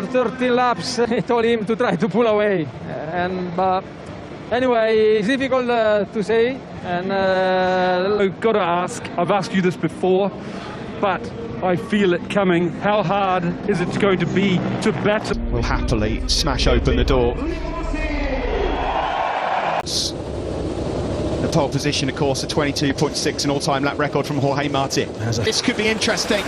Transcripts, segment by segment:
12, 13 laps, I told him to try to pull away. But anyway, it's difficult to say. And I've got to ask, I've asked you this before, but I feel it coming. How hard is it going to be to battle? Will happily smash open the door. The pole position, of course, a 22.6, an all-time lap record from Jorge Martin. This could be interesting.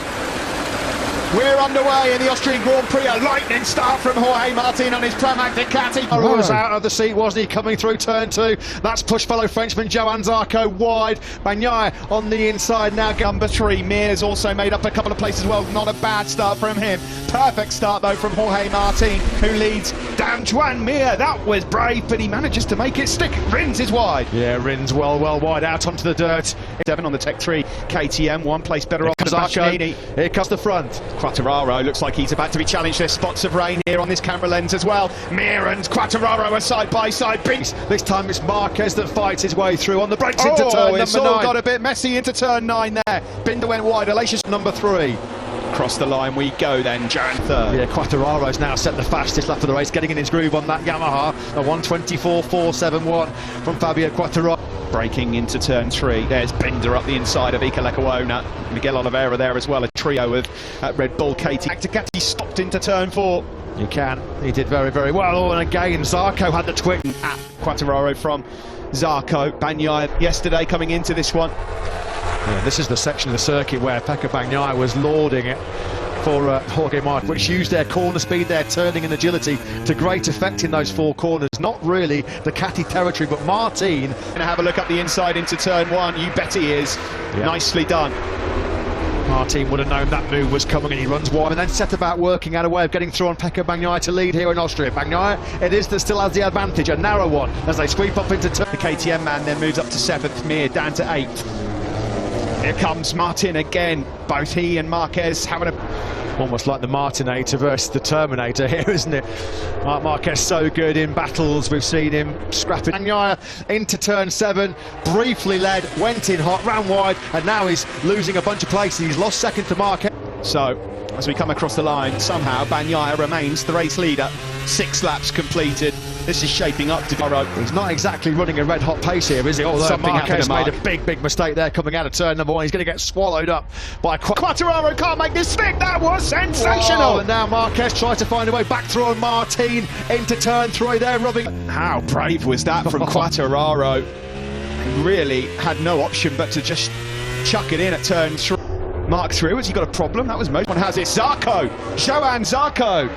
We're underway in the Austrian Grand Prix. A lightning start from Jorge Martin on his Pramac Ducati. He was out of the seat, wasn't he, coming through turn 2. That's pushed fellow Frenchman Johan Zarco wide. Bagnaia on the inside now. Number 3, Mir's also made up a couple of places well. Not a bad start from him. Perfect start, though, from Jorge Martin, who leads D'Antoine Mir. That was brave, but he manages to make it stick. Rins is wide. Yeah, Rins well wide out onto the dirt. 7 on the Tech 3 KTM, one place better off. Here comes the front. Quartararo looks like he's about to be challenged. There's spots of rain here on this camera lens as well. Mir and Quartararo are side by side. This time it's Marquez that fights his way through on the brakes into turn number 9. It's all got a bit messy into turn 9 there. Binder went wide. Alacius number 3. Across the line we go then. Johan third. Yeah, Quartararo's now set the fastest lap of the race, getting in his groove on that Yamaha. A 1:24.471 from Fabio Quartararo. Breaking into turn 3. There's Binder up the inside of Iker Lecuona. Miguel Oliveira there as well. A trio of Red Bull KTM. Ducati stopped into turn 4. You can. He did very well. And again, Zarco had the twit. At Quartararo from Zarco. Bagnaia yesterday coming into this one. Yeah, this is the section of the circuit where Pecco Bagnaia was lauding it for Jorge Martin, which used their corner speed, their turning and agility to great effect in those 4 corners. Not really Ducati territory, but Martin. Gonna have a look up the inside into turn 1. You bet he is. Yeah. Nicely done. Martin would have known that move was coming, and he runs wide and then set about working out a way of getting through on Pecco Bagnaia to lead here in Austria. Bagnaia, it is that still has the advantage, a narrow one, as they sweep up into turn. The KTM man then moves up to 7th, Mir down to 8th. Here comes Martin again. Both he and Marquez having a... Almost like the Martinator versus the Terminator here, isn't it? Marquez so good in battles. We've seen him scrapping. Bagnaia into turn 7, briefly led, went in hot, ran wide, and now he's losing a bunch of places. He's lost second to Marquez. So, as we come across the line, somehow Bagnaia remains the race leader. 6 laps completed. This is shaping up to... He's not exactly running a red-hot pace here, is he? Although Marquez made a big mistake there coming out of turn number 1. He's going to get swallowed up by Quartararo. Can't make this stick. That was sensational. Whoa, and now Marquez tries to find a way back through on Martin into turn 3 there, rubbing... How brave was that from Quartararo? He really had no option but to just chuck it in at turn 3. Mark through. Has he got a problem? That was most. One has it. Zarco. Johan Zarco.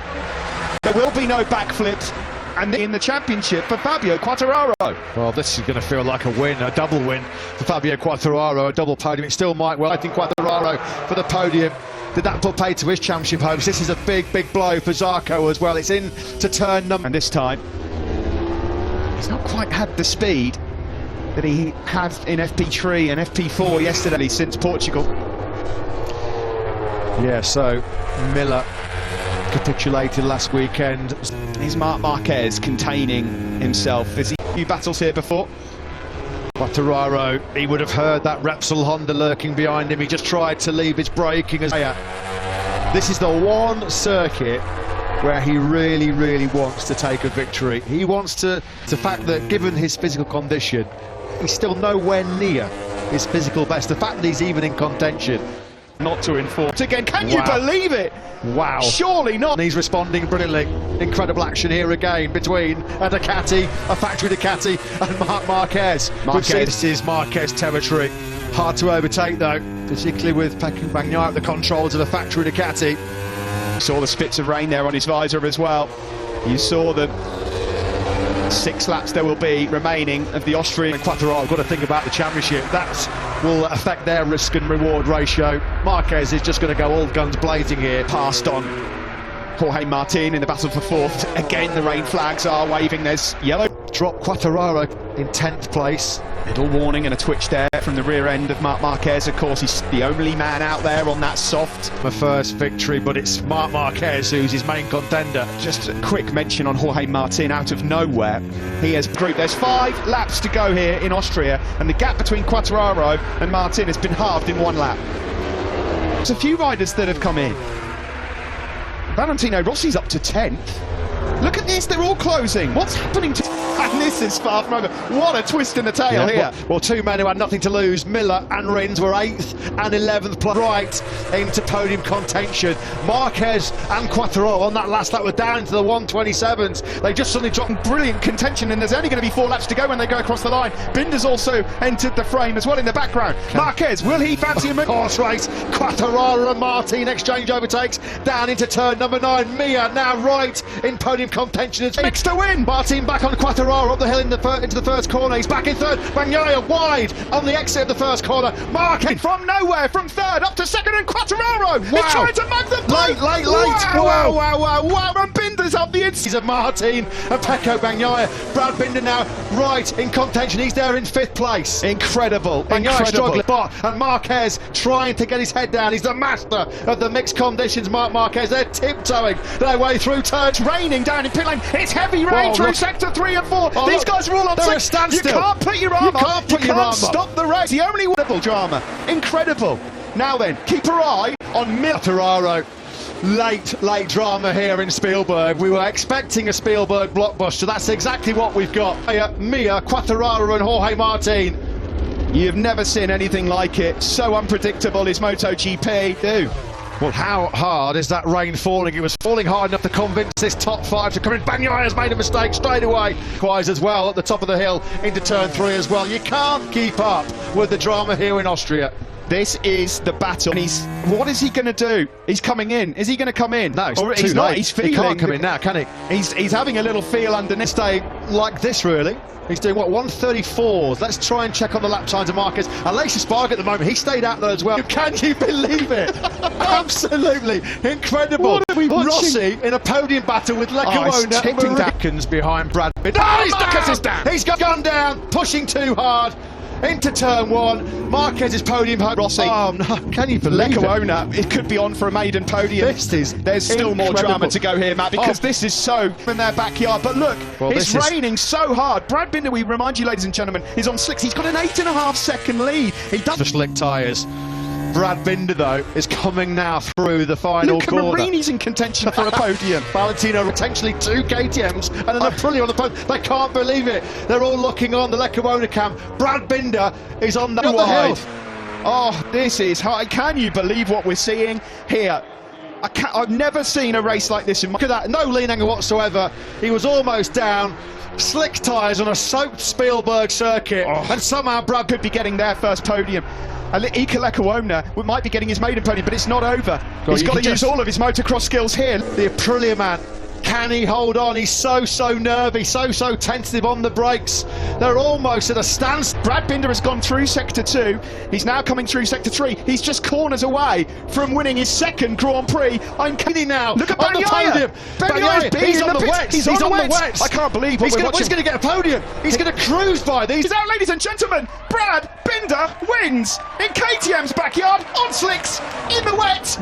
There will be no backflips. And in the championship for Fabio Quartararo. Well, this is going to feel like a win, a double win for Fabio Quartararo, a double podium. It still might well. I think Quartararo for the podium. Did that put paid to his championship hopes? This is a big blow for Zarco as well. It's in to turn number... And this time, he's not quite had the speed that he had in FP3 and FP4 yesterday since Portugal. Yeah, so Miller capitulated last weekend. Is Marc Marquez containing himself? Has he had a few battles here before? Quartararo, he would have heard that Repsol Honda lurking behind him. He just tried to leave his braking. This is the one circuit where he really wants to take a victory. He wants to... The fact that given his physical condition, he's still nowhere near his physical best. The fact that he's even in contention. Not to inform again. Can you believe it? Wow. Surely not. And he's responding brilliantly. Incredible action here again between a Ducati, a factory Ducati, and Marc Marquez. This is Marquez territory. Hard to overtake though, particularly with Pecco Bagnaia at the controls of a factory Ducati. Saw the spits of rain there on his visor as well. You saw the 6 laps there will be remaining of the Austrian. And Quartararo, got to think about the championship. That will affect their risk and reward ratio. Marquez is just going to go all guns blazing here. Passed on Jorge Martin in the battle for 4th. Again, the rain flags are waving. There's yellow. Drop Quartararo in 10th place. Little warning and a twitch there from the rear end of Marc Marquez. Of course, he's the only man out there on that soft. The first victory, but it's Marc Marquez who's his main contender. Just a quick mention on Jorge Martin out of nowhere. He has group. There's 5 laps to go here in Austria, and the gap between Quartararo and Martin has been halved in 1 lap. There's a few riders that have come in Valentino Rossi's up to 10th. Look at this, they're all closing. What's happening to... And this is far from over. What a twist in the tail here. Well, two men who had nothing to lose, Miller and Rins, were 8th and 11th, right into podium contention. Marquez and Quattro on that last lap were down to the 127s. They just suddenly dropped. Brilliant contention, and there's only going to be 4 laps to go when they go across the line. Binder's also entered the frame as well in the background. Marquez, will he fancy a horse race? Quattararo and Martin exchange overtakes down into turn number 9. Mia now right in podium contention. It's next to win. Martin back on Quattararo up the hill into the first corner. He's back in third. Bagnaia wide on the exit of the first corner. Martin from nowhere, from third up to second, and Quattararo is trying to mug them. Late. Wow. And Binder's up the inside of Martin and Pecco Bagnaia. Brad Binder now right in contention. He's there in 5th place. Incredible. Struggling, and Marquez trying to get his head down. He's the master of the mixed conditions. Marquez, they're tiptoeing their way through turns. It's raining down in pit lane. It's heavy rain through sector 3 and 4. These guys are all on a standstill. You can't put your arm up. You can't stop the race. The only winnable drama. Incredible. Now then, keep your eye on Ferraro. Late drama here in Spielberg. We were expecting a Spielberg blockbuster. That's exactly what we've got. Mia, Quattararo and Jorge Martin. You've never seen anything like it. So unpredictable is Motogp. Well, how hard is that rain falling? It was falling hard enough to convince this top 5 to come in. Bagnaia has made a mistake straight away. Quires as well at the top of the hill into turn 3 as well. You can't keep up with the drama here in Austria. This is the battle. And what is he going to do? He's coming in. Is he going to come in? No, he's not. He's feeling. He can't come in now, can he? He's having a little feel underneath. Stay like this, really. He's doing what, 134s. Let's try and check on the lap times of Marquez. Aleix Espargaro at the moment, he stayed out there as well. Can you believe it? Absolutely incredible. What are we watching? Rossi in a podium battle with Leccaona seconds behind Brad Binder. He's gone down, pushing too hard. Into turn 1, Marquez's podium home. Rossi. Oh no, can you believe Leccaona, it could be on for a maiden podium. There's still more drama to go here, Matt, because this is so in their backyard. But look, it's raining so hard. Brad Binder, we remind you, ladies and gentlemen, is on slicks. He's got an 8.5 second lead. He does for slick tyres. Brad Binder, though, is coming now through the final corner. Marini's in contention for a podium. Valentino potentially 2 KTMs and then Aprilia on the podium. They can't believe it. They're all looking on the Leccaona cam. Brad Binder is on the hill. Oh, this is high. Can you believe what we're seeing here? I've never seen a race like this. Look at that, no lean angle whatsoever. He was almost down. Slick tyres on a soaked Spielberg circuit, and somehow Brad could be getting their first podium. Iker Leccaona might be getting his maiden podium, but it's not over. He's got to use all of his motocross skills here. The Aprilia man, can he hold on? He's so nervy, so tentative on the brakes. They're almost at a standstill. Brad Binder has gone through sector 2. He's now coming through sector 3. He's just corners away from winning his 2nd Grand Prix. I'm kidding now. Look at Bagnaia. He's on the wet. He's on the wet. I can't believe what we're watching. He's going to get a podium. He's going to cruise by these. He's out, ladies and gentlemen. Brad Binder wins in KTM's backyard on slicks in the wet.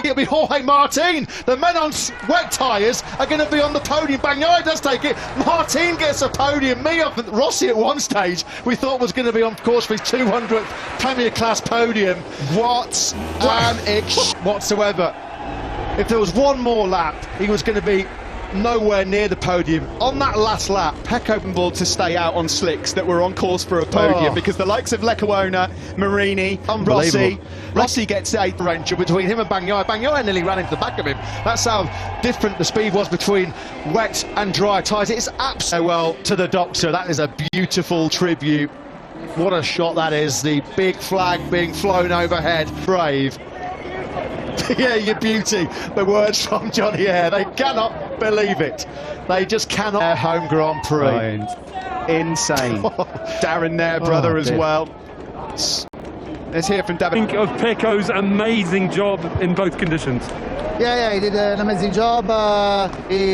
It'll be Jorge Martin. The men on wet tyres are going to be on the podium. Bagnaia does take it. Martin gets a podium. Rossi at one stage we thought was going to be on course for his 200th Premier Class podium. What an whatsoever. If there was one more lap, he was going to be nowhere near the podium. On that last lap, Pecco able to stay out on slicks that were on course for a podium because the likes of Leccaona, Marini, Rossi gets a differential between him and Bagnaia. Bagnaia nearly ran into the back of him. That's how different the speed was between wet and dry tyres. It's absolutely well to the doctor. That is a beautiful tribute. What a shot that is. The big flag being flown overhead. Brave. Yeah, your beauty. The words from Johnny Eyre. They cannot believe it. They just cannot. Their home Grand Prix. Insane. Darren there, brother, as well. Let's hear from David. Think of Pecco's amazing job in both conditions. Yeah, he did an amazing job. He